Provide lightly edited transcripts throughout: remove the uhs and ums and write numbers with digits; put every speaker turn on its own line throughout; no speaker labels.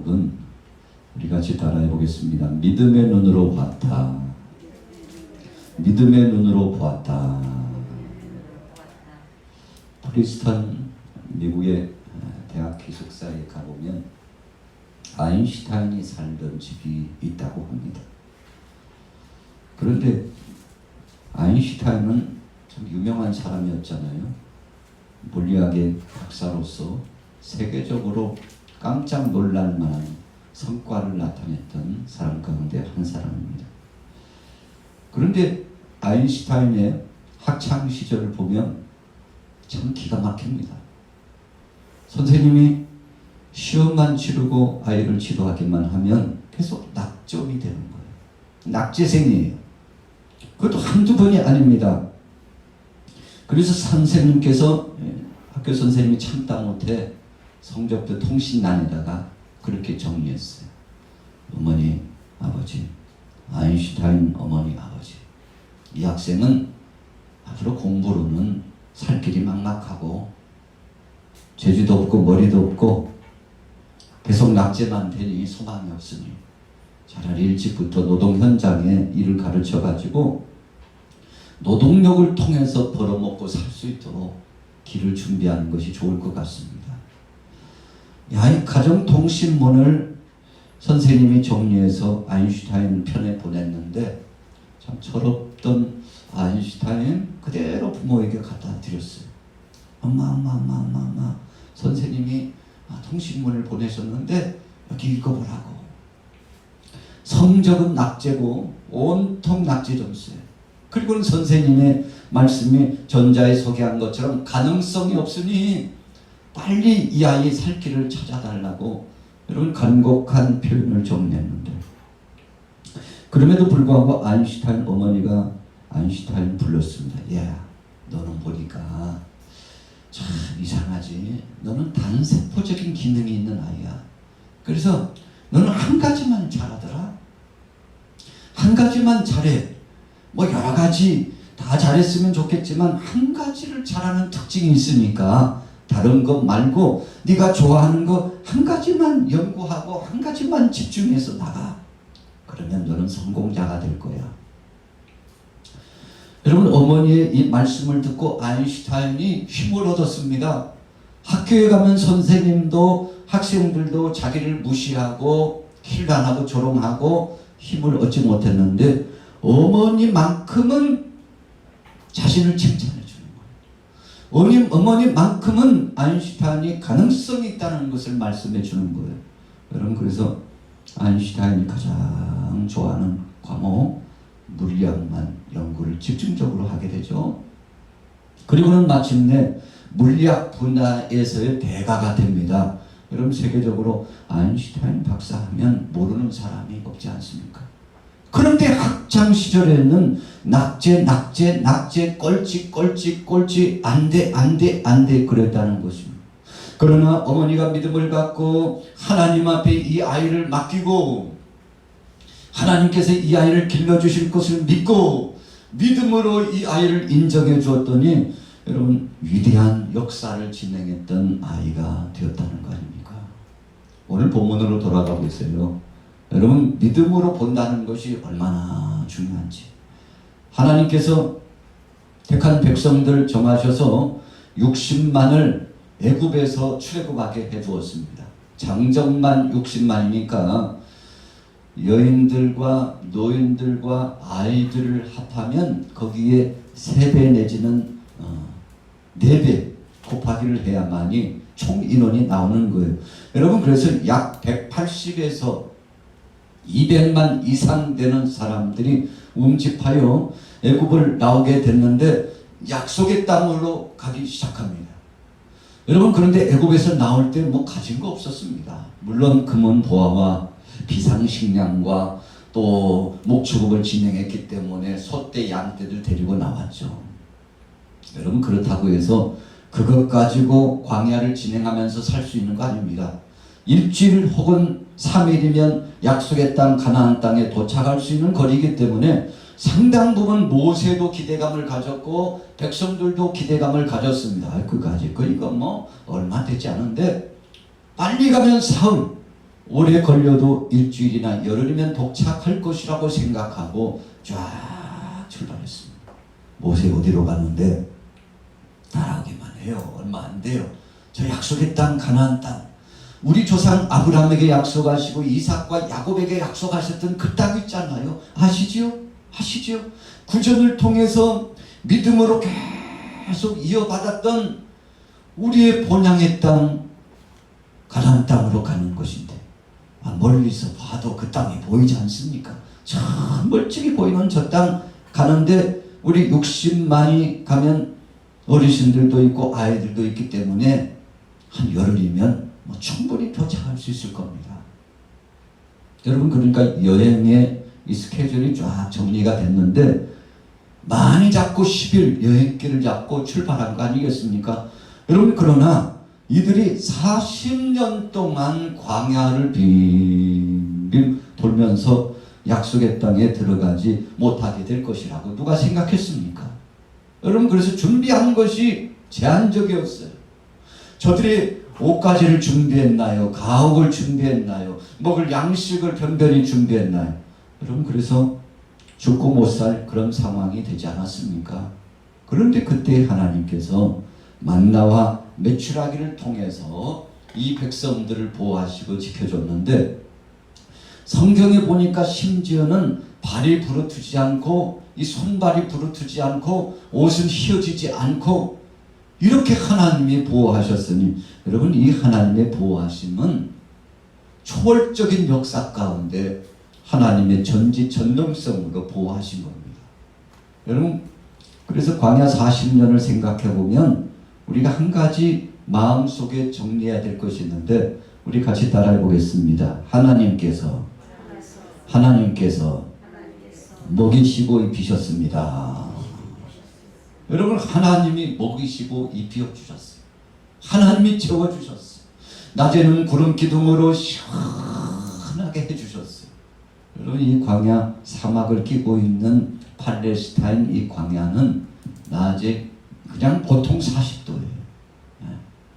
부분 우리 같이 따라해 보겠습니다. 믿음의 눈으로 봤다. 믿음의 눈으로 보았다. 프리스턴 미국의 대학 기숙사에 가보면 아인슈타인이 살던 집이 있다고 합니다. 그런데 아인슈타인은 참 유명한 사람이었잖아요. 물리학의 박사로서 세계적으로 깜짝 놀랄 만한 성과를 나타냈던 사람 가운데 한 사람입니다. 그런데 아인슈타인의 학창 시절을 보면 참 기가 막힙니다. 선생님이 시험만 치르고 아이를 지도하기만 하면 계속 낙점이 되는 거예요. 낙제생이에요. 그것도 한두 번이 아닙니다. 그래서 선생님께서 학교 선생님이 참다 못해 성적표 통신란에다가 그렇게 정리했어요. 어머니, 아버지, 아인슈타인 어머니, 아버지. 이 학생은 앞으로 공부로는 살 길이 막막하고 재주도 없고 머리도 없고 계속 낙제만 되니 소망이 없으니 차라리 일찍부터 노동 현장에 일을 가르쳐 가지고 노동력을 통해서 벌어먹고 살 수 있도록 길을 준비하는 것이 좋을 것 같습니다. 이 가정통신문을 선생님이 정리해서 아인슈타인 편에 보냈는데 참 철없던 아인슈타인 그대로 부모에게 갖다 드렸어요. 엄마 선생님이 통신문을 보내셨는데 여기 읽어보라고. 성적은 낙제고 온통 낙제 점수예요. 그리고는 선생님의 말씀이 전자에 소개한 것처럼 가능성이 없으니 빨리 이 아이의 살 길을 찾아달라고 이런 간곡한 표현을 정리했는데, 그럼에도 불구하고 아인슈타인 어머니가 아인슈타인 불렀습니다. 야, 너는 보니까 참 이상하지. 너는 단세포적인 기능이 있는 아이야. 그래서 너는 한 가지만 잘하더라. 한 가지만 잘해. 뭐 여러 가지 다 잘했으면 좋겠지만 한 가지를 잘하는 특징이 있으니까 다른 것 말고 네가 좋아하는 거 한 가지만 연구하고 한 가지만 집중해서 나가. 그러면 너는 성공자가 될 거야. 여러분, 어머니의 이 말씀을 듣고 아인슈타인이 힘을 얻었습니다. 학교에 가면 선생님도 학생들도 자기를 무시하고 힐난하고 조롱하고 힘을 얻지 못했는데 어머니만큼은 자신을 칭찬해 주는 거예요. 어머니만큼은 아인슈타인이 가능성이 있다는 것을 말씀해 주는 거예요. 여러분, 그래서 아인슈타인이 가장 좋아하는 과목 물리학만 연구를 집중적으로 하게 되죠. 그리고는 마침내 물리학 분야에서의 대가가 됩니다. 여러분, 세계적으로 아인슈타인 박사하면 모르는 사람이 없지 않습니까? 그런데 학창 시절에는 낙제 꼴찌 안 돼 그랬다는 것입니다. 그러나 어머니가 믿음을 갖고 하나님 앞에 이 아이를 맡기고 하나님께서 이 아이를 길러주실 것을 믿고 믿음으로 이 아이를 인정해 주었더니 여러분, 위대한 역사를 진행했던 아이가 되었다는 거 아닙니까? 오늘 본문으로 돌아가고 있어요. 여러분, 믿음으로 본다는 것이 얼마나 중요한지. 하나님께서 택한 백성들 정하셔서 60만을 애굽에서 출애굽하게 해주었습니다. 장정만 60만이니까 여인들과 노인들과 아이들을 합하면 거기에 3배 내지는 4배 곱하기를 해야만이 총 인원이 나오는 거예요. 여러분, 그래서 약 180에서 200만 이상 되는 사람들이 움집하여 애굽을 나오게 됐는데 약속의 땅으로 가기 시작합니다. 여러분, 그런데 애굽에서 나올 때 뭐 가진 거 없었습니다. 물론 금은 보화와 비상식량과 또 목축업을 진행했기 때문에 소떼 양떼들 데리고 나왔죠. 여러분, 그렇다고 해서 그것 가지고 광야를 진행하면서 살 수 있는 거 아닙니다. 일주일 혹은 3일이면 약속의 땅 가나안 땅에 도착할 수 있는 거리이기 때문에 상당 부분 모세도 기대감을 가졌고 백성들도 기대감을 가졌습니다. 그까짓 거 이거 뭐 얼마 되지 않은데 빨리 가면 사흘, 오래 걸려도 일주일이나 열흘이면 도착할 것이라고 생각하고 쫙 출발했습니다. 모세 어디로 가는데? 따라오기만 해요. 얼마 안 돼요. 저 약속의 땅, 가나안 땅, 우리 조상 아브라함에게 약속하시고 이삭과 야곱에게 약속하셨던 그 땅 있잖아요. 아시지요? 아시지요? 구전을 통해서 믿음으로 계속 이어받았던 우리의 본향의 땅, 가나안 땅으로 가는 것인데, 멀리서 봐도 그 땅이 보이지 않습니까? 참 멀찍이 보이는 저 땅 가는데 우리 60만이 가면 어르신들도 있고 아이들도 있기 때문에 한 열흘이면 충분히 도착할 수 있을 겁니다. 여러분, 그러니까 여행의 이 스케줄이 쫙 정리가 됐는데 많이 잡고 10일 여행길을 잡고 출발한 거 아니겠습니까? 여러분, 그러나 이들이 40년 동안 광야를 빙빙 돌면서 약속의 땅에 들어가지 못하게 될 것이라고 누가 생각했습니까? 여러분, 그래서 준비한 것이 제한적이었어요. 저들이 옷가지를 준비했나요? 가옥을 준비했나요? 먹을 양식을 변변히 준비했나요? 여러분, 그래서 죽고 못 살 그런 상황이 되지 않았습니까? 그런데 그때 하나님께서 만나와 메추라기를 통해서 이 백성들을 보호하시고 지켜줬는데, 성경에 보니까 심지어는 발이 부르트지 않고 이 손발이 부르트지 않고 옷은 휘어지지 않고 이렇게 하나님이 보호하셨으니, 여러분, 이 하나님의 보호하심은 초월적인 역사 가운데 하나님의 전지전능성으로 보호하신 겁니다. 여러분, 그래서 광야 40년을 생각해 보면 우리가 한 가지 마음속에 정리해야 될 것이 있는데, 우리 같이 따라해 보겠습니다. 하나님께서 먹이시고 입히셨습니다. 여러분, 하나님이 먹이시고 입혀주셨어요. 하나님이 채워주셨어요. 낮에는 구름 기둥으로 시원하게 해주셨어요. 여러분, 이 광야, 사막을 끼고 있는 팔레스타인 이 광야는 낮에 그냥 보통 40도예요.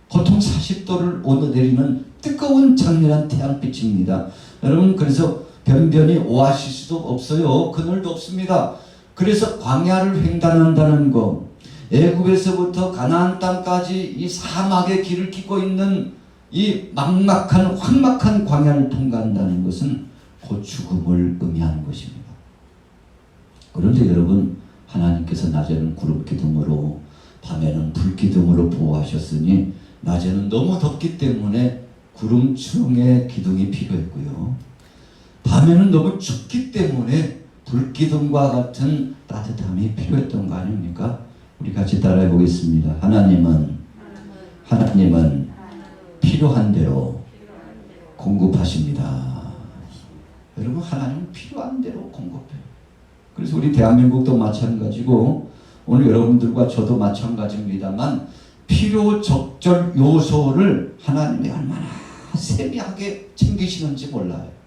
보통 40도를 오르내리는 뜨거운 장렬한 태양빛입니다. 여러분, 그래서 변변히 오아시스도 없어요. 그늘도 없습니다. 그래서 광야를 횡단한다는 것, 애굽에서부터 가나안 땅까지 이 사막의 길을 끼고 있는 이 막막한 황막한 광야를 통과한다는 것은 곧 죽음을 의미하는 것입니다. 그런데 여러분, 하나님께서 낮에는 구름 기둥으로 밤에는 불 기둥으로 보호하셨으니 낮에는 너무 덥기 때문에 구름층의 기둥이 필요했고요, 밤에는 너무 춥기 때문에 불기둥과 같은 따뜻함이 필요했던 거 아닙니까? 우리 같이 따라해 보겠습니다. 하나님은 필요한 대로 공급하십니다. 여러분, 하나님은 필요한 대로 공급해요. 그래서 우리 대한민국도 마찬가지고 오늘 여러분들과 저도 마찬가지입니다만, 필요 적절 요소를 하나님이 얼마나 세미하게 챙기시는지 몰라요.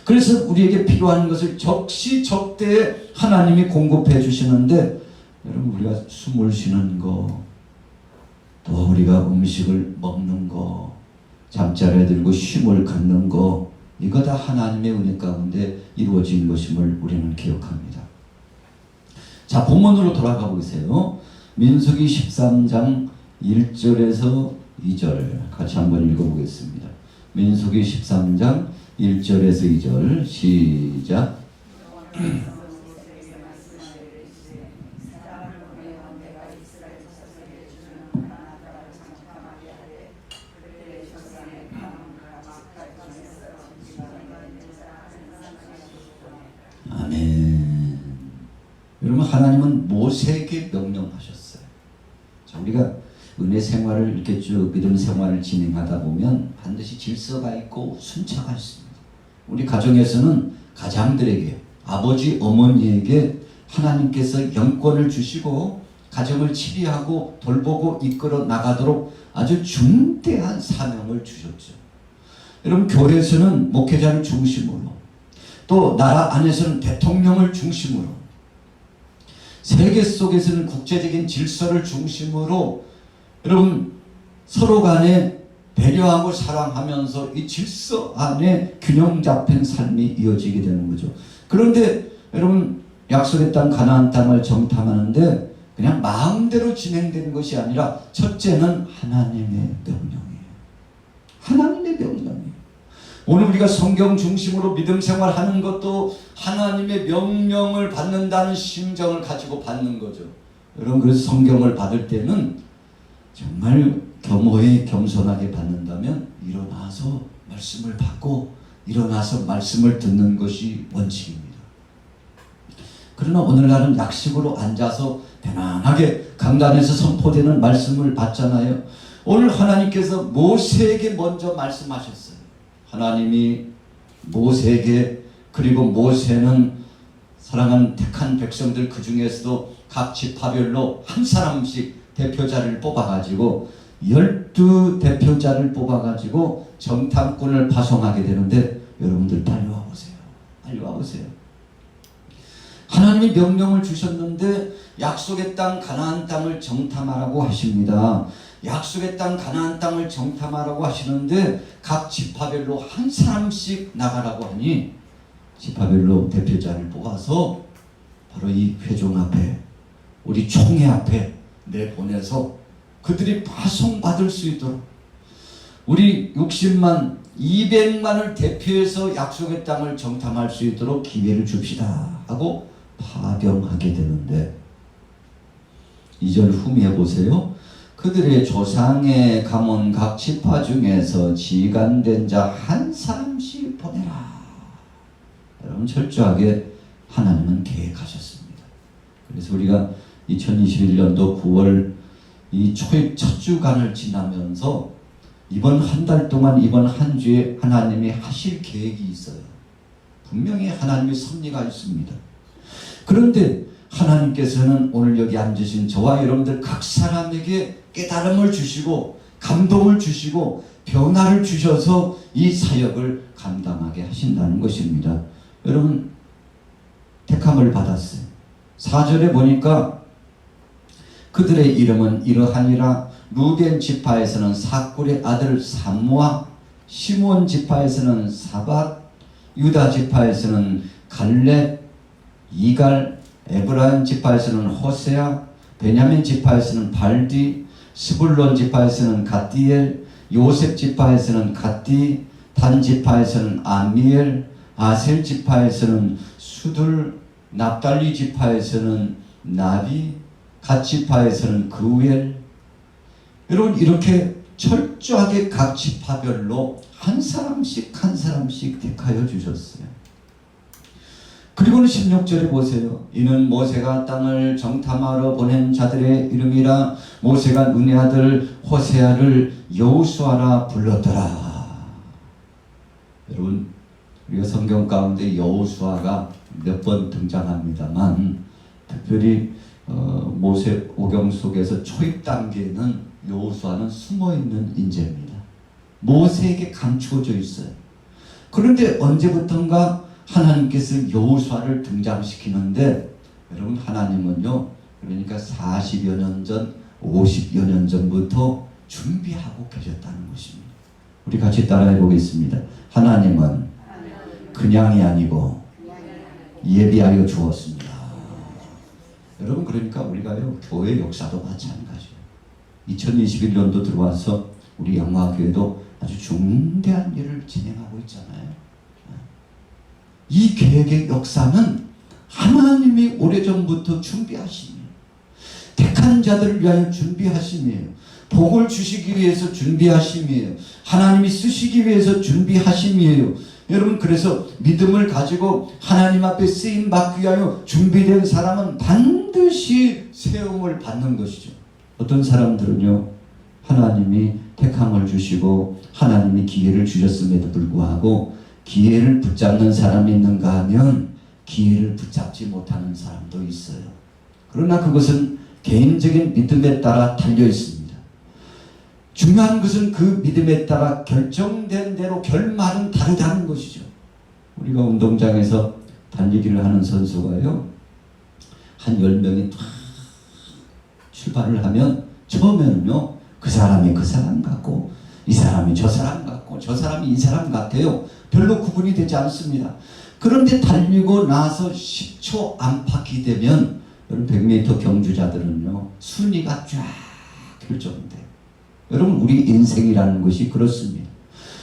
그래서 우리에게 필요한 것을 적시적대에 하나님이 공급해 주시는데, 여러분, 우리가 숨을 쉬는 거, 또 우리가 음식을 먹는 거, 잠자리에 들고 쉼을 갖는 거, 이거 다 하나님의 은혜 가운데 이루어진 것임을 우리는 기억합니다. 자, 본문으로 돌아가 보세요. 민수기 13장 1절에서 2절 같이 한번 읽어보겠습니다. 민수기 13장 1절에서 2절 시작. 아멘. 여러분, 하나님은 모세에게 명령하셨어요. 자, 우리가 은혜 생활을 이렇게 쭉 믿음 생활을 진행하다 보면 반드시 질서가 있고 순차가 있습니다. 우리 가정에서는 가장들에게, 아버지, 어머니에게 하나님께서 영권을 주시고 가정을 치리하고 돌보고 이끌어 나가도록 아주 중대한 사명을 주셨죠. 여러분, 교회에서는 목회자를 중심으로, 또 나라 안에서는 대통령을 중심으로, 세계 속에서는 국제적인 질서를 중심으로 여러분 서로 간에 배려하고 사랑하면서 이 질서 안에 균형 잡힌 삶이 이어지게 되는 거죠. 그런데 여러분, 약속의 땅 가나안 땅을 정탐하는데 그냥 마음대로 진행되는 것이 아니라 첫째는 하나님의 명령이에요. 하나님의 명령이에요. 오늘 우리가 성경 중심으로 믿음 생활하는 것도 하나님의 명령을 받는다는 심정을 가지고 받는 거죠. 여러분, 그래서 성경을 받을 때는 정말 겸허히 겸손하게 받는다면 일어나서 말씀을 받고 일어나서 말씀을 듣는 것이 원칙입니다. 그러나 오늘날은 약식으로 앉아서 편안하게 강단에서 선포되는 말씀을 받잖아요. 오늘 하나님께서 모세에게 먼저 말씀하셨어요. 하나님이 모세에게, 그리고 모세는 사랑하는 택한 백성들 그 중에서도 각 지파별로 한 사람씩 대표자를 뽑아가지고 12대표자를 뽑아가지고 정탐꾼을 파송하게 되는데, 여러분들 빨리 와보세요. 빨리 와보세요. 하나님이 명령을 주셨는데 약속의 땅 가나안 땅을 정탐하라고 하십니다. 약속의 땅 가나안 땅을 정탐하라고 하시는데 각 지파별로 한 사람씩 나가라고 하니 지파별로 대표자를 뽑아서 바로 이 회중 앞에, 우리 총회 앞에 내보내서 그들이 파송받을 수 있도록, 우리 60만 200만을 대표해서 약속의 땅을 정탐할 수 있도록 기회를 줍시다 하고 파병하게 되는데, 2절 후미에 보세요. 그들의 조상의 가문 각 지파 중에서 지간된 자 한 사람씩 보내라. 여러분, 철저하게 하나님은 계획하셨습니다. 그래서 우리가 2021년도 9월 이 초입 첫 주간을 지나면서 이번 한 달 동안, 이번 한 주에 하나님이 하실 계획이 있어요. 분명히 하나님의 섭리가 있습니다. 그런데 하나님께서는 오늘 여기 앉으신 저와 여러분들 각 사람에게 깨달음을 주시고 감동을 주시고 변화를 주셔서 이 사역을 감당하게 하신다는 것입니다. 여러분, 택함을 받았어요. 4절에 보니까 그들의 이름은 이러하니라. 루벤 지파에서는 사꿀의 아들 삼무아, 시몬 지파에서는 사밧, 유다 지파에서는 갈렙, 이갈, 에브라임 지파에서는 호세아, 베냐민 지파에서는 발디, 스불론 지파에서는 갓디엘, 요셉 지파에서는 갓디, 단 지파에서는 아미엘, 아셀 지파에서는 수둘, 납달리 지파에서는 나비, 갓 지파에서는 그우엘. 여러분, 이렇게 철저하게 각 지파별로 한 사람씩 한 사람씩 택하여 주셨어요. 그리고는 16절에 보세요. 이는 모세가 땅을 정탐하러 보낸 자들의 이름이라. 모세가 눈의 아들 호세아를 여호수아라 불렀더라. 여러분, 우리가 성경 가운데 여호수아가 몇 번 등장합니다만 특별히 모세 오경 속에서 초입 단계에는 여호수아는 숨어있는 인재입니다. 모세에게 감추어져 있어요. 그런데 언제부턴가 하나님께서 여호수아를 등장시키는데, 여러분, 하나님은요, 그러니까 40여 년 전, 50여 년 전부터 준비하고 계셨다는 것입니다. 우리 같이 따라해 보겠습니다. 하나님은 그냥이 아니고 예비하여 주었습니다. 여러분, 그러니까 우리가요, 교회 역사도 마찬가지예요. 2021년도 들어와서 우리 양화교회도 아주 중대한 일을 진행하고 있잖아요. 이 계획의 역사는 하나님이 오래전부터 준비하심이에요. 택한 자들을 위하여 준비하심이에요. 복을 주시기 위해서 준비하심이에요. 하나님이 쓰시기 위해서 준비하심이에요. 여러분, 그래서 믿음을 가지고 하나님 앞에 쓰임 받기 위하여 준비된 사람은 반드시 세움을 받는 것이죠. 어떤 사람들은요, 하나님이 택함을 주시고 하나님이 기회를 주셨음에도 불구하고 기회를 붙잡는 사람이 있는가 하면 기회를 붙잡지 못하는 사람도 있어요. 그러나 그것은 개인적인 믿음에 따라 달려 있습니다. 중요한 것은 그 믿음에 따라 결정된 대로 결말은 다르다는 것이죠. 우리가 운동장에서 달리기를 하는 선수가요, 한 10명이 다 출발을 하면 처음에는요, 그 사람이 그 사람 같고 이 사람이 저 사람 같고 저 사람이 이 사람 같아요. 별로 구분이 되지 않습니다. 그런데 달리고 나서 10초 안팎이 되면 여러분 100m 경주자들은요 순위가 쫙 결정돼요. 여러분 우리 인생이라는 것이 그렇습니다.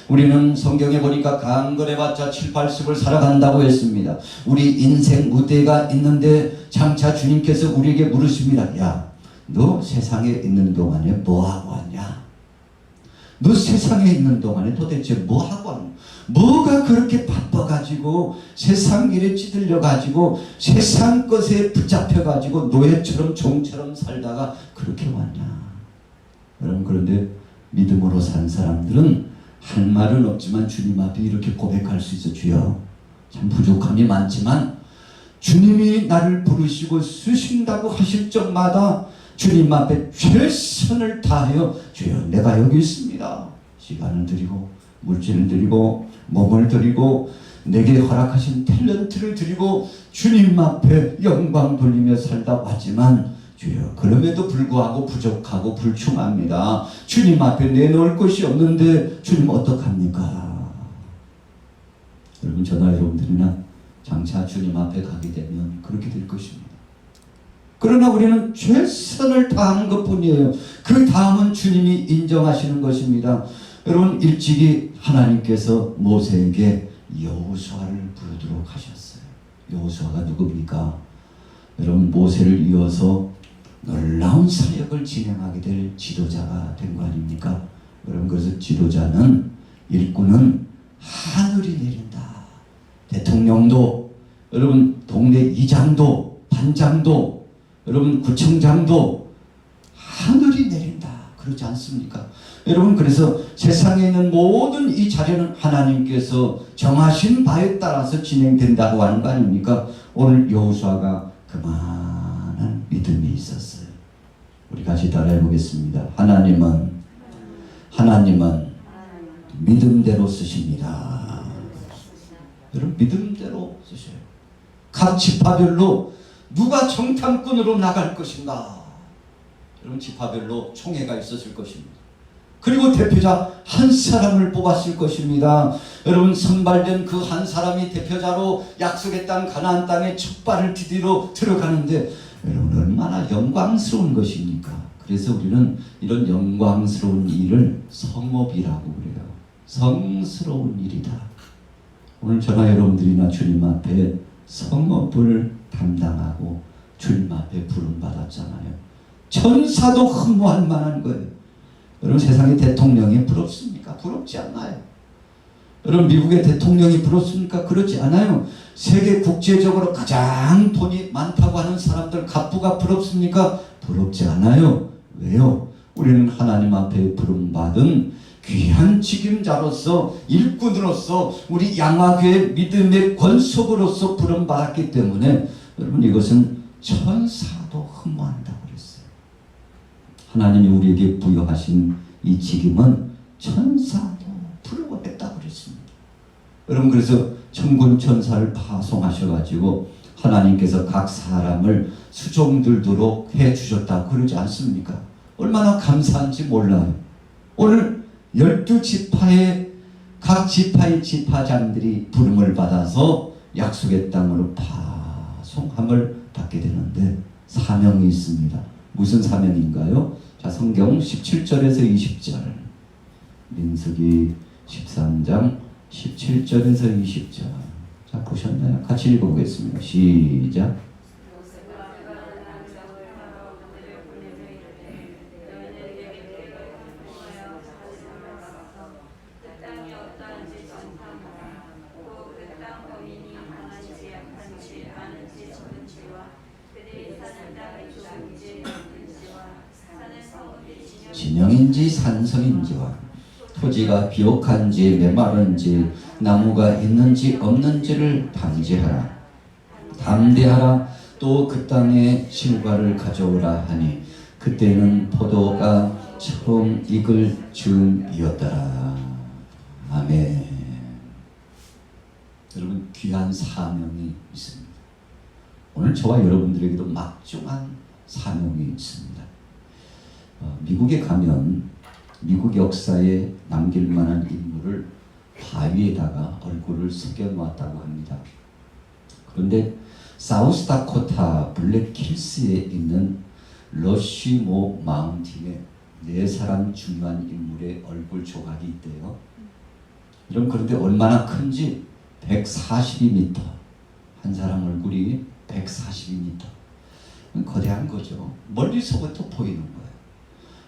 우리는 성경에 보니까 강건해봤자 7, 80을 살아간다고 했습니다. 우리 인생 무대가 있는데 장차 주님께서 우리에게 물으십니다. 야, 너 세상에 있는 동안에 뭐하고 왔냐? 너 세상에 있는 동안에 도대체 뭐하고 왔냐? 뭐가 그렇게 바빠가지고 세상 일에 찌들려가지고 세상 것에 붙잡혀가지고 노예처럼 종처럼 살다가 그렇게 왔냐? 여러분 그런데 믿음으로 산 사람들은 할 말은 없지만 주님 앞에 이렇게 고백할 수 있어. 주여, 참 부족함이 많지만 주님이 나를 부르시고 쓰신다고 하실 적마다 주님 앞에 최선을 다하여 주여 내가 여기 있습니다. 시간을 드리고 물질을 드리고 몸을 드리고 내게 허락하신 탤런트를 드리고 주님 앞에 영광 돌리며 살다 왔지만 주여 그럼에도 불구하고 부족하고 불충합니다. 주님 앞에 내놓을 것이 없는데 주님 어떡합니까? 여러분 저나 여러분들이나 장차 주님 앞에 가게 되면 그렇게 될 것입니다. 그러나 우리는 최선을 다하는 것뿐이에요. 그 다음은 주님이 인정하시는 것입니다. 여러분 일찍이 하나님께서 모세에게 여호수아를 부르도록 하셨어요. 여호수아가 누굽니까? 여러분 모세를 이어서 놀라운 사역을 진행하게 될 지도자가 된 거 아닙니까? 여러분 그래서 지도자는 일꾼은 하늘이 내린다. 대통령도 여러분 동네 이장도 반장도 여러분 구청장도 하늘이 내린다. 그러지 않습니까? 여러분 그래서 세상에 있는 모든 이 자리는 하나님께서 정하신 바에 따라서 진행된다고 하는 거 아닙니까? 오늘 여호수아가 그만한 믿음이 있었어요. 우리 같이 따라해 보겠습니다. 하나님은 믿음대로 쓰십니다. 여러분 믿음대로 쓰셔요. 각 지파별로 누가 정탐꾼으로 나갈 것인가? 여러분 지파별로 총회가 있었을 것입니다. 그리고 대표자 한 사람을 뽑았을 것입니다. 여러분 선발된 그 한 사람이 대표자로 약속의 땅 가나안 땅에 첫 발을 디디러 들어가는데 여러분 얼마나 영광스러운 것입니까? 그래서 우리는 이런 영광스러운 일을 성업이라고 그래요. 성스러운 일이다. 오늘 저나 여러분들이나 주님 앞에 성업을 담당하고 주님 앞에 부름받았잖아요. 천사도 흠모할 만한 거예요. 여러분 세상의 대통령이 부럽습니까? 부럽지 않아요. 여러분 미국의 대통령이 부럽습니까? 그렇지 않아요. 세계 국제적으로 가장 돈이 많다고 하는 사람들 갑부가 부럽습니까? 부럽지 않아요. 왜요? 우리는 하나님 앞에 부름받은 귀한 직임자로서 일꾼으로서 우리 양화교회 믿음의 권속으로서 부름받았기 때문에 여러분 이것은 천사도 흠모한다고 그랬어요. 하나님이 우리에게 부여하신 이 직임은 천사도 부러워했다고 그랬습니다. 여러분 그래서 천군 천사를 파송하셔가지고 하나님께서 각 사람을 수종들도록 해주셨다고 그러지 않습니까? 얼마나 감사한지 몰라요. 오늘 12지파의 각 지파의 지파장들이 부름을 받아서 약속의 땅으로 파송함을 받게 되는데 사명이 있습니다. 무슨 사명인가요? 자, 성경 17절에서 20절 민수기 13장 17절에서 20절 자 보셨나요? 같이 읽어보겠습니다. 시작. 진영인지 산성인지와 토지가 비옥한지 메마른지 나무가 있는지 없는지를 담대하라. 또 그 땅에 실과를 가져오라 하니 그때는 포도가 처음 익을 즈음이었더라. 아멘. 여러분 귀한 사명이 있습니다. 오늘 저와 여러분들에게도 막중한 사명이 있습니다. 미국에 가면 미국 역사에 남길 만한 인물을 바위에다가 얼굴을 새겨놓았다고 합니다. 그런데 사우스다코타 블랙힐스에 있는 러쉬모 마운틴에 4사람 중요한 인물의 얼굴 조각이 있대요. 이런 그런데 얼마나 큰지 142m, 한 사람 얼굴이 142m, 거대한 거죠. 멀리서부터 보이는 거예요.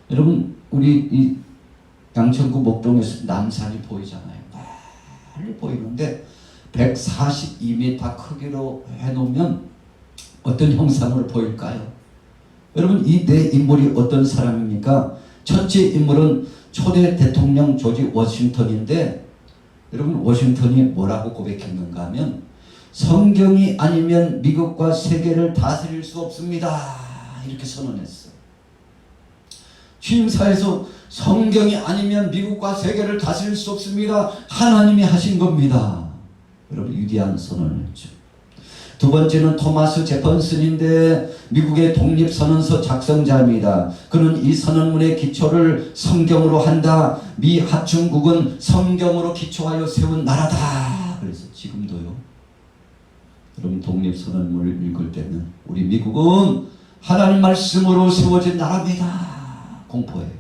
여러분, 우리 이 양천구 목동에서 남산이 보이잖아요. 멀리 보이는데 142m 크기로 해놓으면 어떤 형상으로 보일까요? 여러분, 이 네 인물이 어떤 사람입니까? 첫째 인물은 초대 대통령 조지 워싱턴인데, 여러분, 워싱턴이 뭐라고 고백했는가 하면 성경이 아니면 미국과 세계를 다스릴 수 없습니다, 이렇게 선언했어요. 취임사에서 성경이 아니면 미국과 세계를 다스릴 수 없습니다, 하나님이 하신 겁니다. 여러분, 위대한 선언을 했죠. 두 번째는 토마스 제펀슨인데 미국의 독립선언서 작성자입니다. 그는 이 선언문의 기초를 성경으로 한다. 미 합중국은 성경으로 기초하여 세운 나라다. 그래서 지금도요, 여러분, 독립선언문을 읽을 때는 우리 미국은 하나님 말씀으로 세워진 나라입니다, 공포해요.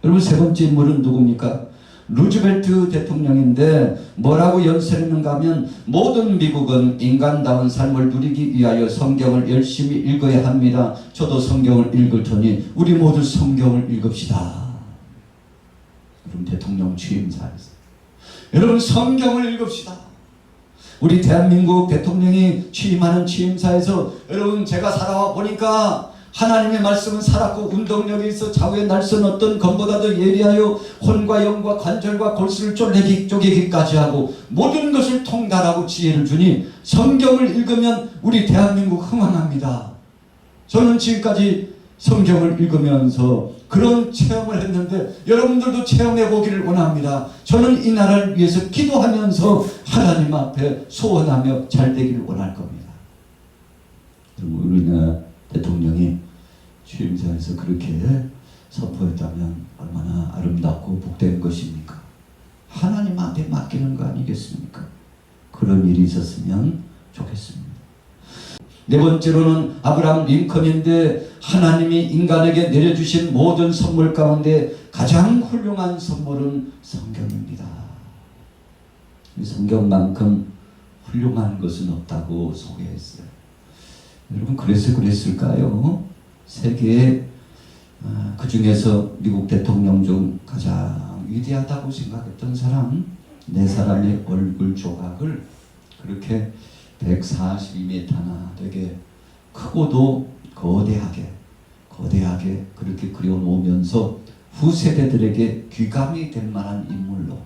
여러분, 세 번째 인물은 누굽니까? 루즈벨트 대통령인데 뭐라고 연설했는가 하면 모든 미국은 인간다운 삶을 누리기 위하여 성경을 열심히 읽어야 합니다. 저도 성경을 읽을 테니 우리 모두 성경을 읽읍시다. 여러분, 대통령 취임사에서 여러분, 성경을 읽읍시다. 우리 대한민국 대통령이 취임하는 취임사에서 여러분, 제가 살아와 보니까 하나님의 말씀은 살았고 운동력이 있어 좌우의 날선 어떤 검보다도 예리하여 혼과 영과 관절과 골수를 쪼개기까지 하고 모든 것을 통달하고 지혜를 주니 성경을 읽으면 우리 대한민국 흥왕합니다. 저는 지금까지 성경을 읽으면서 그런 체험을 했는데 여러분들도 체험해 보기를 원합니다. 저는 이 나라를 위해서 기도하면서 하나님 앞에 소원하며 잘 되기를 원할 겁니다. 우리나라 대통령이 취임사에서 그렇게 선포했다면 얼마나 아름답고 복된 것입니까? 하나님 앞에 맡기는 거 아니겠습니까? 그런 일이 있었으면 좋겠습니다. 네 번째로는 아브라함 링컨인데 하나님이 인간에게 내려주신 모든 선물 가운데 가장 훌륭한 선물은 성경입니다. 성경만큼 훌륭한 것은 없다고 소개했어요. 여러분, 그래서 그랬을까요? 세계에 그 중에서 미국 대통령 중 가장 위대하다고 생각했던 사람 4사람의 얼굴 조각을 그렇게 142m나 되게 크고도 거대하게 그렇게 그려놓으면서 후세대들에게 귀감이 될 만한 인물로,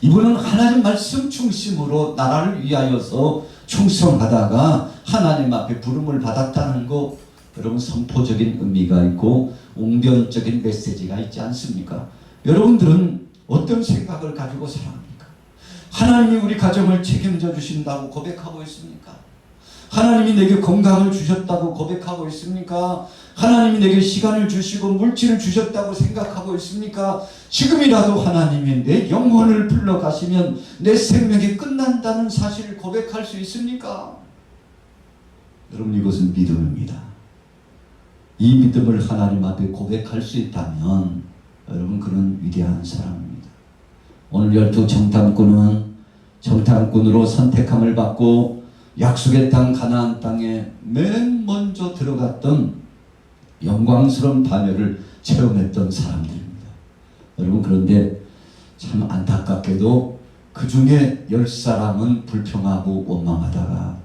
이분은 하나님 말씀 중심으로 나라를 위하여서 충성하다가 하나님 앞에 부름을 받았다는 거, 여러분, 선포적인 의미가 있고 웅변적인 메시지가 있지 않습니까? 여러분들은 어떤 생각을 가지고 살아갑니까? 하나님이 우리 가정을 책임져 주신다고 고백하고 있습니까? 하나님이 내게 건강을 주셨다고 고백하고 있습니까? 하나님이 내게 시간을 주시고 물질을 주셨다고 생각하고 있습니까? 지금이라도 하나님이 내 영혼을 불러가시면 내 생명이 끝난다는 사실을 고백할 수 있습니까? 여러분, 이것은 믿음입니다. 이 믿음을 하나님 앞에 고백할 수 있다면 여러분, 그는 위대한 사람입니다. 오늘 12 정탐꾼은 정탐꾼으로 선택함을 받고 약속의 땅 가나안 땅에 맨 먼저 들어갔던 영광스러운 파멸을 체험했던 사람들입니다. 여러분, 그런데 참 안타깝게도 그 중에 10사람은 불평하고 원망하다가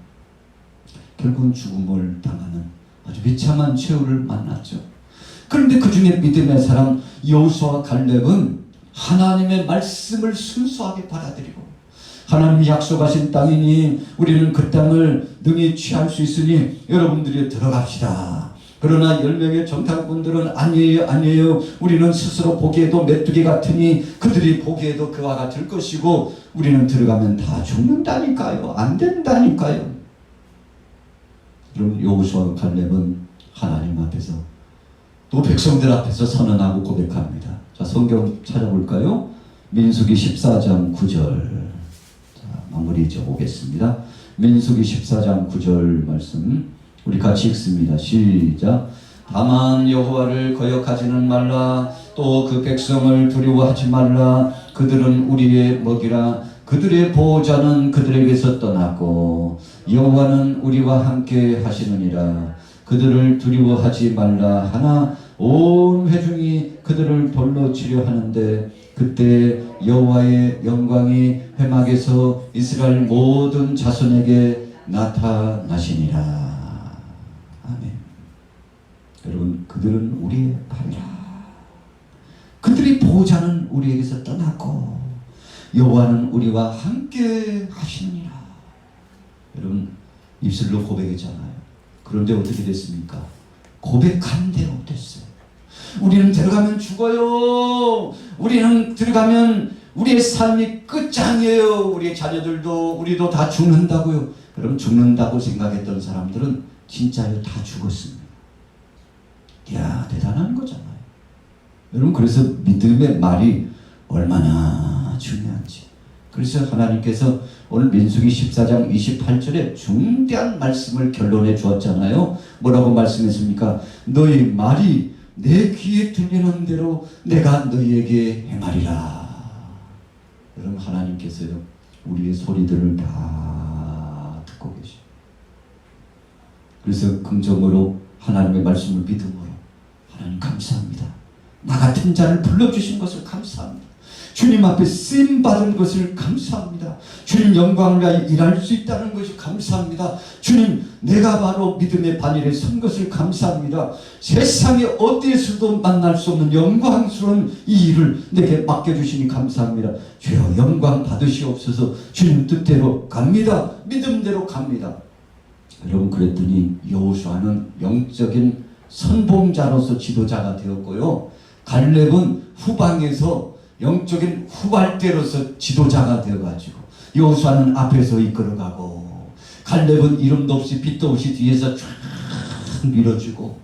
결국은 죽음을 당하는 아주 비참한 최후를 만났죠. 그런데 그 중에 믿음의 사람 여호수아와 갈렙은 하나님의 말씀을 순수하게 받아들이고, 하나님이 약속하신 땅이니 우리는 그 땅을 능히 취할 수 있으니 여러분들이 들어갑시다. 그러나 10명의 정탐꾼들은 아니에요. 우리는 스스로 보기에도 메뚜기 같으니 그들이 보기에도 그와 같을 것이고 우리는 들어가면 다 죽는다니까요. 안 된다니까요. 여러분, 여호수아와 갈렙은 하나님 앞에서 또 백성들 앞에서 선언하고 고백합니다. 자, 성경 찾아볼까요? 민수기 14장 9절. 자, 마무리 지어보겠습니다. 민수기 14장 9절 말씀 우리 같이 읽습니다. 시작. 다만 여호와를 거역하지는 말라. 또 그 백성을 두려워하지 말라. 그들은 우리의 먹이라. 그들의 보호자는 그들에게서 떠나고 여호와는 우리와 함께 하시느니라. 그들을 두려워하지 말라 하나 온 회중이 그들을 돌로 치려 하는데 그때 여호와의 영광이 회막에서 이스라엘 모든 자손에게 나타나시니라. 아멘. 여러분, 그들은 우리의 밥이라. 그들의 보호자는 우리에게서 떠났고 여호와는 우리와 함께 하시느니라. 여러분, 입술로 고백했잖아요. 그런데 어떻게 됐습니까? 고백한 대로 됐어요. 우리는 들어가면 죽어요. 우리는 들어가면 우리의 삶이 끝장이에요. 우리의 자녀들도 우리도 다 죽는다고요. 여러분, 죽는다고 생각했던 사람들은 진짜로 다 죽었습니다. 이야, 대단한 거잖아요. 여러분, 그래서 믿음의 말이 얼마나 중요한지. 그래서 하나님께서 오늘 민수기 14장 28절에 중대한 말씀을 결론해 주었잖아요. 뭐라고 말씀했습니까? 너희 말이 내 귀에 들리는 대로 내가 너희에게 행하리라. 여러분, 하나님께서요 우리의 소리들을 다 듣고 계셔. 그래서 긍정으로 하나님의 말씀을 믿음으로 하나님 감사합니다. 나 같은 자를 불러주신 것을 감사합니다. 주님 앞에 쓰임받은 것을 감사합니다. 주님 영광을 위하여 일할 수 있다는 것이 감사합니다. 주님, 내가 바로 믿음의 반열에 선 것을 감사합니다. 세상에 어디에서도 만날 수 없는 영광스러운 이 일을 내게 맡겨주시니 감사합니다. 주여 영광 받으시옵소서. 주님 뜻대로 갑니다. 믿음대로 갑니다. 여러분, 그랬더니 여호수아는 영적인 선봉자로서 지도자가 되었고요. 갈렙은 후방에서 영적인 후발대로서 지도자가 되어가지고 여호수아는 앞에서 이끌어가고 갈렙은 이름도 없이 빛도 없이 뒤에서 쫙 밀어주고,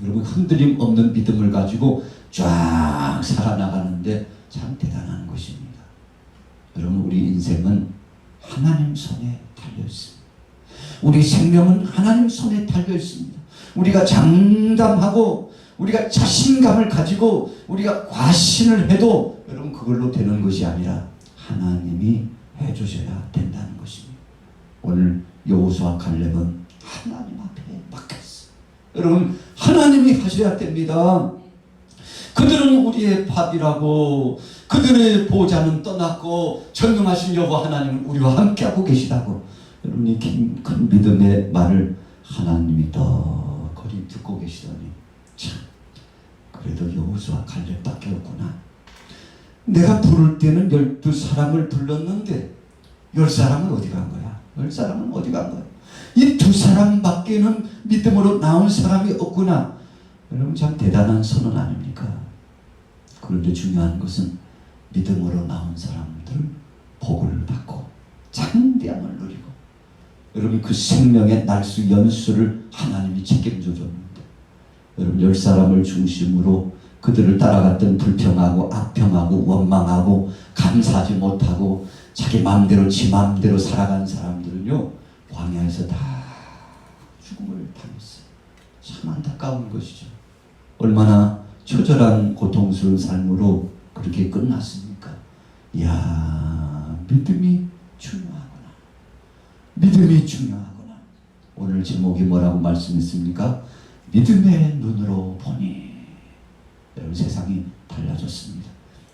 여러분, 흔들림 없는 믿음을 가지고 쫙 살아나가는데 참 대단한 것입니다. 여러분, 우리 인생은 하나님 손에 달려있습니다. 우리 생명은 하나님 손에 달려있습니다. 우리가 장담하고 우리가 자신감을 가지고 우리가 과신을 해도 여러분 그걸로 되는 것이 아니라 하나님이 해주셔야 된다는 것입니다. 오늘 여호수아 갈렙은 하나님 앞에 맡겼어요. 여러분, 하나님이 하셔야 됩니다. 그들은 우리의 밥이라고, 그들의 보호자는 떠났고 전능하신 여호와 하나님은 우리와 함께하고 계시다고. 여러분이 큰 믿음의 말을 하나님이 더 거리 듣고 계시더니 참, 그래도 여호수아 갈렙밖에 없구나. 내가 부를 때는 12사람을 불렀는데 10사람은 어디 간 거야? 10사람은 어디 간 거야? 이 2사람밖에는 믿음으로 나온 사람이 없구나. 여러분, 참 대단한 선언 아닙니까? 그런데 중요한 것은 믿음으로 나온 사람들 복을 받고 장대함을 누리고, 여러분, 그 생명의 날수 연수를 하나님이 책임져 줬는데, 여러분, 10사람을 중심으로 그들을 따라갔던 불평하고 악평하고 원망하고 감사하지 못하고 자기 마음대로 지 마음대로 살아간 사람들은요 광야에서 다 죽음을 당했어요. 참 안타까운 것이죠. 얼마나 처절한 고통스러운 삶으로 그렇게 끝났습니까? 이야, 믿음이 중요하구나. 믿음이 중요하구나. 오늘 제목이 뭐라고 말씀했습니까? 믿음의 눈으로 보니. 여러분, 세상이 달라졌습니다.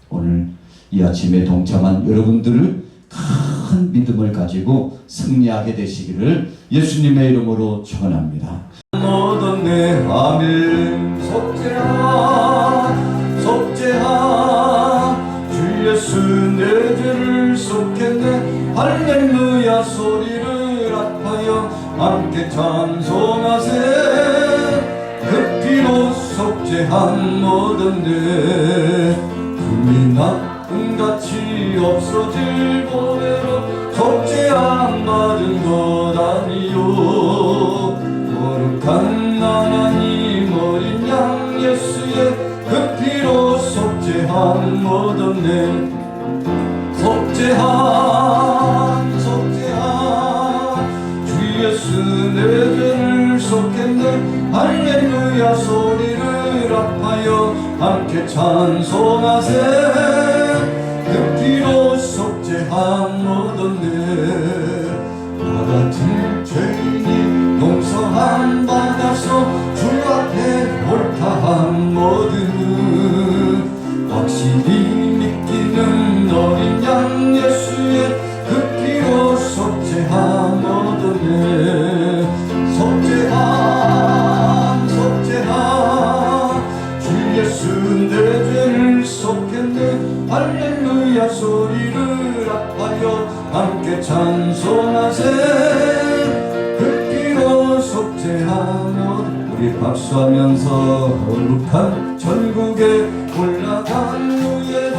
오늘 이 아침에 동참한 여러분들을 큰 믿음을 가지고 승리하게 되시기를 예수님의 이름으로 축원합니다. 모든 내 아멘. 속죄하 속죄하 주 예수 내 죄를 속했네. 할렐루야 소리를 합하여 함께 찬송하세. 그 피로 속죄한 모든 내 금이 나쁨같이 없어질 보배로 속죄함 받은 것 아니요. 거룩한 하나님 어린 양 할렐루야 소리를 합하여 함께 찬송하세. 그 피로 속죄함 얻었네. 나 같은 죄인이 용서함 받아서 주 앞에 옳다함 얻으니 확실히 믿기는 어린 양 예수의 그 피로 속죄함 얻었네. 속죄함 속죄함 주 예수 내 죄를 속했네. 할렐루야 소리를 합하여 함께 찬송하세. 그 피로 속죄함. 우리 박수하면서 거룩한 천국에 올라간 후에도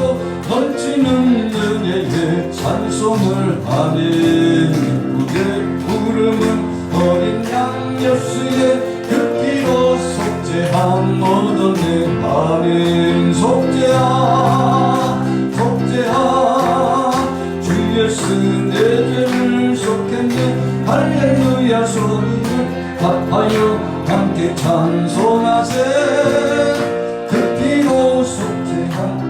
넘치는 은혜의 찬송을 하네. 기쁘게 부르는 어린 양 예수의 그 피로 속죄함 얻었네. 아멘. 속죄함 속죄함 주 예수 내 죄를 속했네. 할렐루야 소리를 합하여 함께 찬송하세. 그 피로 속죄함.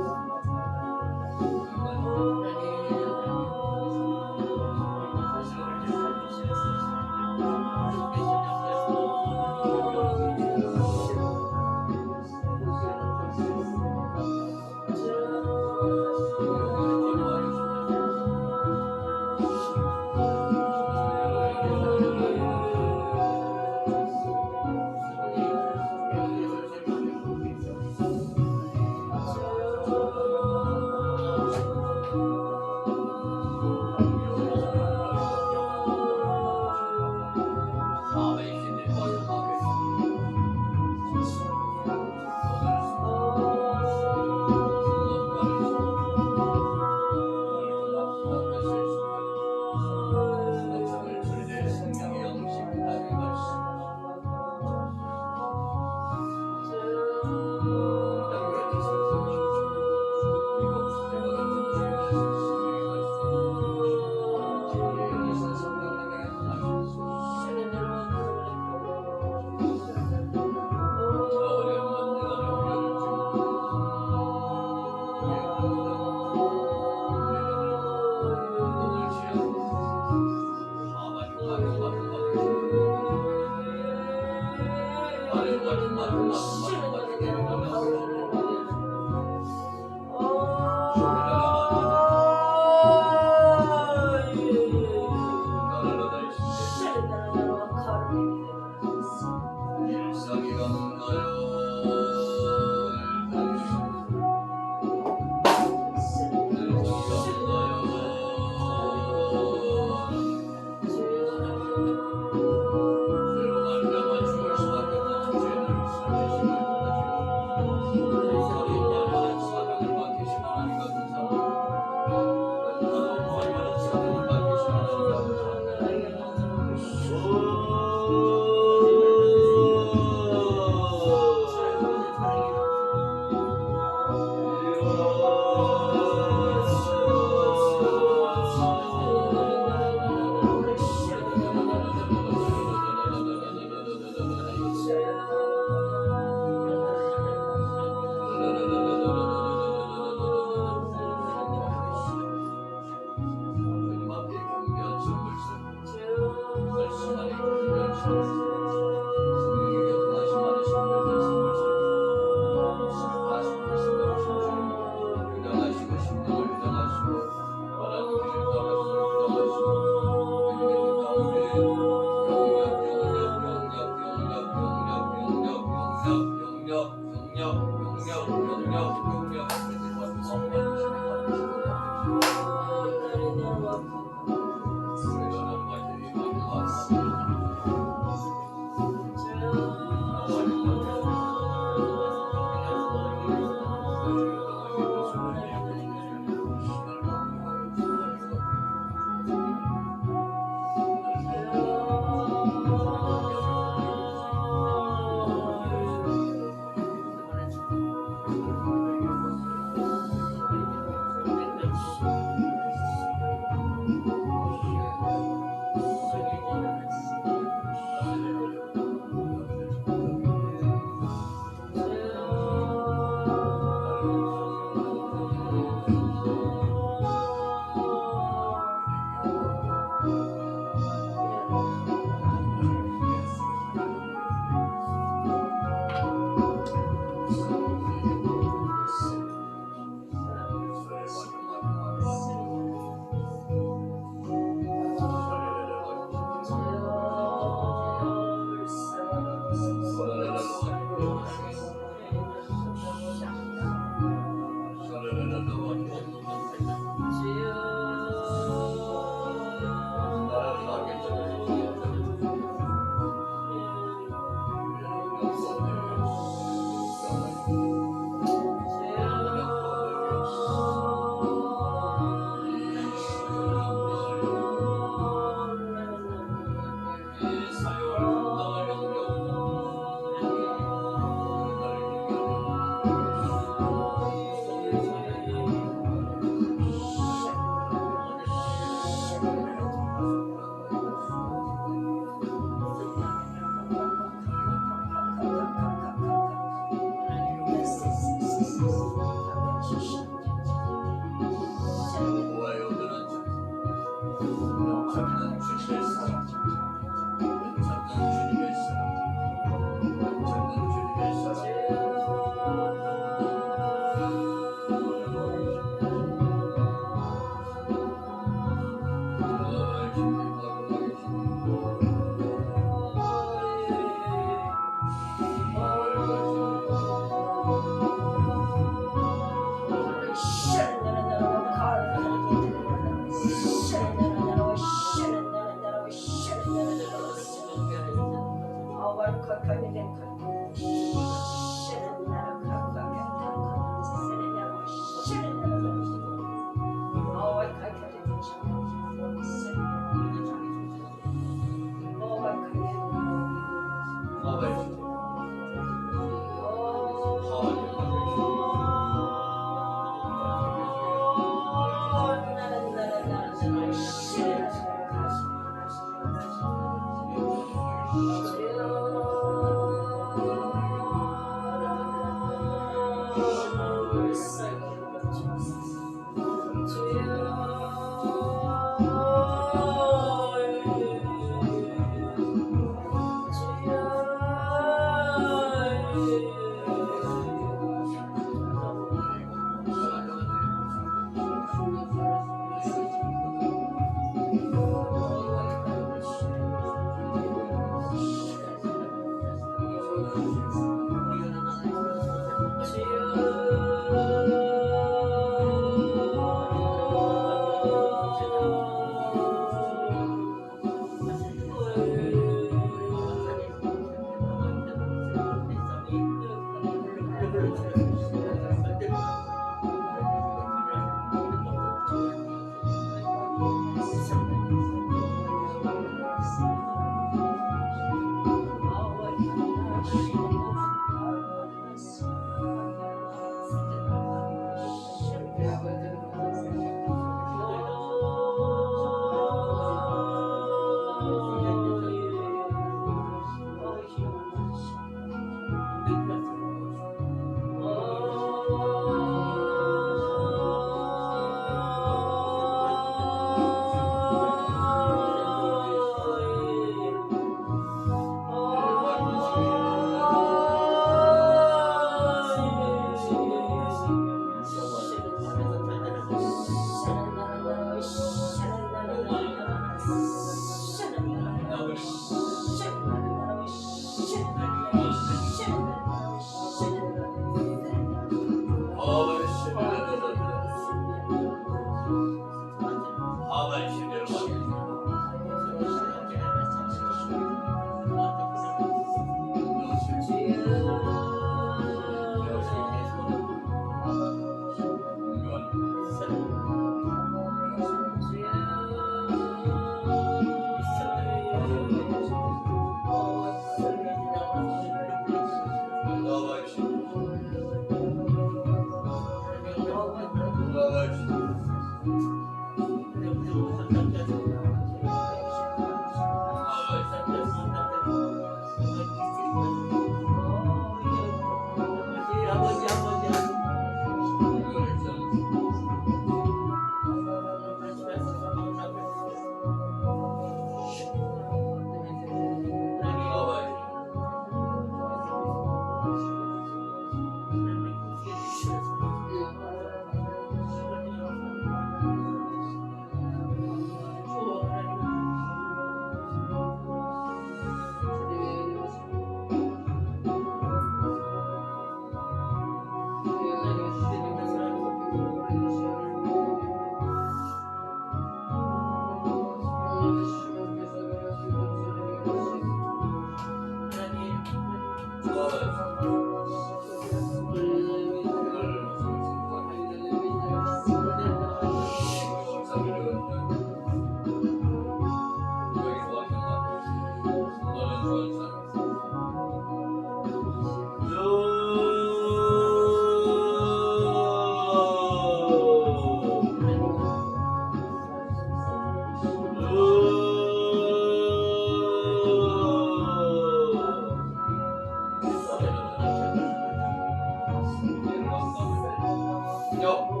하거든요.